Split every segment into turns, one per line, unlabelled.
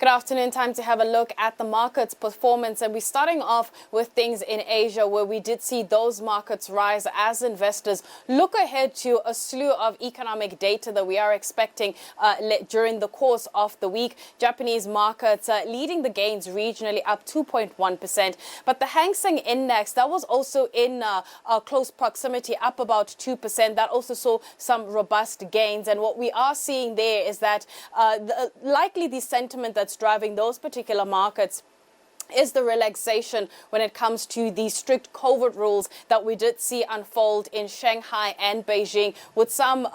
Good afternoon. Time to have a look at the market's performance. And we're starting off with things in Asia, where we did see those markets rise as investors look ahead to a slew of economic data that we are expecting during the course of the week. Japanese markets leading the gains regionally, up 2.1%. But the Hang Seng Index, that was also in close proximity, up about 2%. That also saw some robust gains. And what we are seeing there is that likely the sentiment that's driving those particular markets is the relaxation when it comes to the strict COVID rules that we did see unfold in Shanghai and Beijing, with some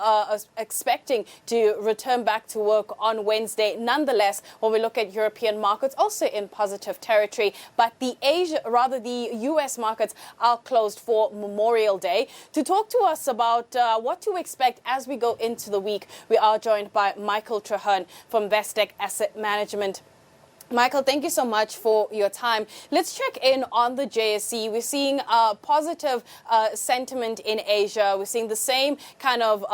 expecting to return back to work on Wednesday. Nonetheless, when we look at European markets, also in positive territory, but the US markets are closed for Memorial Day. To talk to us about what to expect as we go into the week, we are joined by Michael Traherne from Investec Asset Management. Michael, thank you so much for your time. Let's check in on the JSE. We're seeing positive sentiment in Asia. We're seeing the same kind of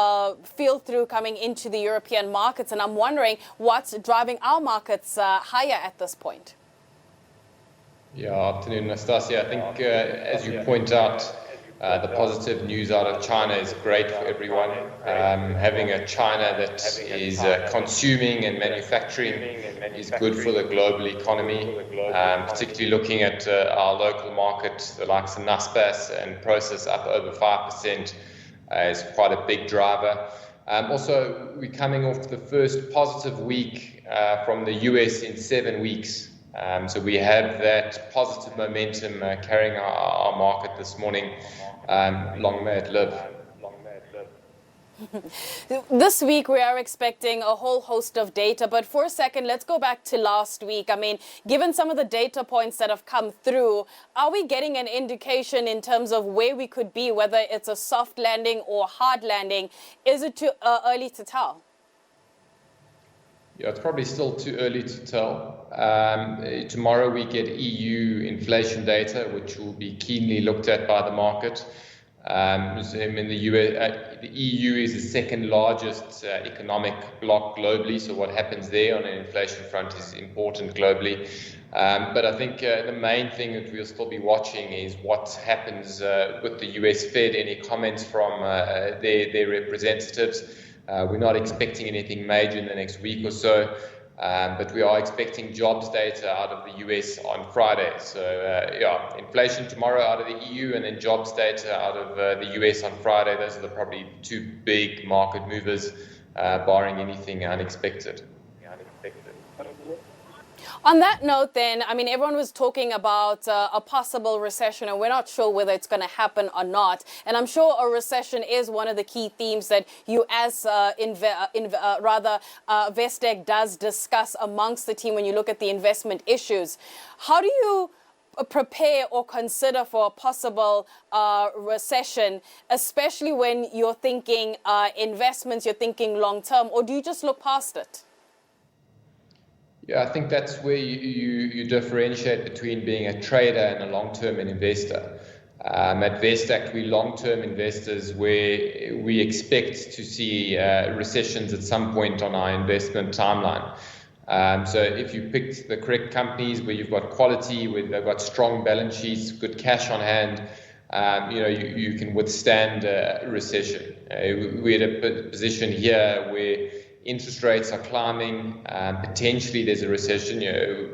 feel through coming into the European markets. And I'm wondering what's driving our markets higher at this point.
Yeah, afternoon, Nastasia. I think, as you point out, the positive news out of China is great for everyone. Having a China that is consuming and manufacturing is good for the global economy, particularly looking at our local market, the likes of Naspers and Process up over 5% is quite a big driver. Also, we're coming off the first positive week from the US in 7 weeks. So we have that positive momentum carrying our market this morning. Long may it live.
This week we are expecting a whole host of data, but for a second, let's go back to last week. I mean, given some of the data points that have come through, are we getting an indication in terms of where we could be, whether it's a soft landing or hard landing? Is it too early to tell?
Yeah, it's probably still too early to tell. Tomorrow we get EU inflation data, which will be keenly looked at by the market. In the US, the EU is the second largest economic bloc globally, so what happens there on an inflation front is important globally. But I think the main thing that we'll still be watching is what happens with the US Fed, any comments from their representatives. We're not expecting anything major in the next week or so, but we are expecting jobs data out of the US on Friday. So, inflation tomorrow out of the EU, and then jobs data out of the US on Friday. Those are probably two big market movers, barring anything unexpected.
On that note, then, I mean, everyone was talking about a possible recession, and we're not sure whether it's going to happen or not. And I'm sure a recession is one of the key themes that you, as Investec, does discuss amongst the team when you look at the investment issues. How do you prepare or consider for a possible recession, especially when you're thinking investments, you're thinking long term, or do you just look past it?
Yeah, I think that's where you differentiate between being a trader and a long-term investor. At Investec, we long-term investors where we expect to see recessions at some point on our investment timeline. So if you picked the correct companies where you've got quality, where they've got strong balance sheets, good cash on hand, you can withstand a recession. We're at a position here where interest rates are climbing. Potentially, there's a recession.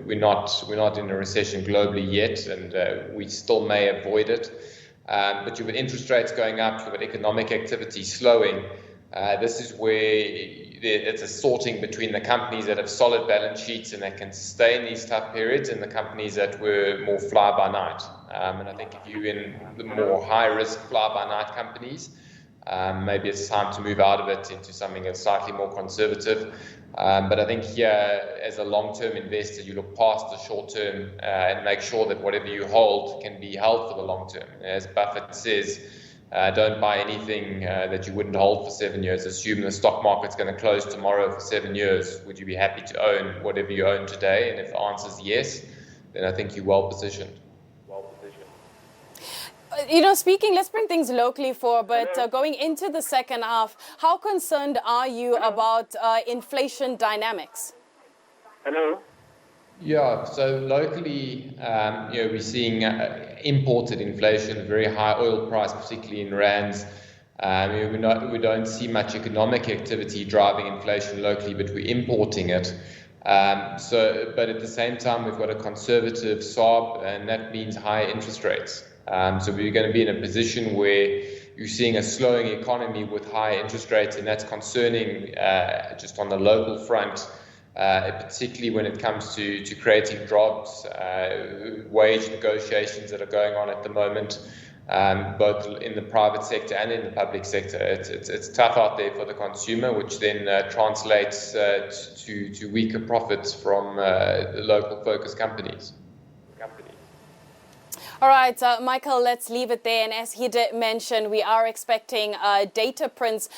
We're not in a recession globally yet, and we still may avoid it. But with interest rates going up, with economic activity slowing, this is where it's a sorting between the companies that have solid balance sheets and that can sustain these tough periods, and the companies that were more fly by night. And I think if you're in the more high risk fly by night companies, maybe it's time to move out of it into something that's slightly more conservative. But I think here, as a long-term investor, you look past the short term and make sure that whatever you hold can be held for the long term. As Buffett says, don't buy anything that you wouldn't hold for 7 years. Assume the stock market's going to close tomorrow for 7 years. Would you be happy to own whatever you own today? And if the answer is yes, then I think you're well positioned.
Speaking, let's bring things locally but going into the second half, how concerned are you about inflation dynamics?
Hello?
Yeah, so locally, we're seeing imported inflation, very high oil price, particularly in rands. We don't see much economic activity driving inflation locally, but we're importing it. But at the same time, we've got a conservative SARB, and that means higher interest rates. So we're going to be in a position where you're seeing a slowing economy with high interest rates, and that's concerning just on the local front. Particularly when it comes to creating jobs, wage negotiations that are going on at the moment, both in the private sector and in the public sector. It's tough out there for the consumer, which then translates to weaker profits from the local focused companies.
All right, Michael, let's leave it there. And as he did mention, we are expecting data prints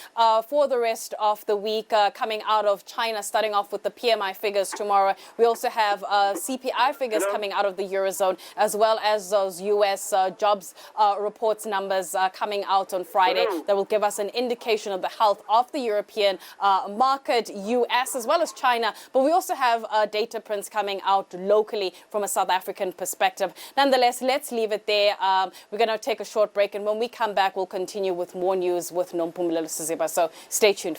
for the rest of the week coming out of China, starting off with the PMI figures tomorrow. We also have CPI figures coming out of the Eurozone, as well as those U.S. jobs reports numbers coming out on Friday that will give us an indication of the health of the European market, U.S. as well as China. But we also have data prints coming out locally from a South African perspective. Nonetheless, let's leave it there. We're going to take a short break, and when we come back, we'll continue with more news with Nompumelelo Siziba. So stay tuned.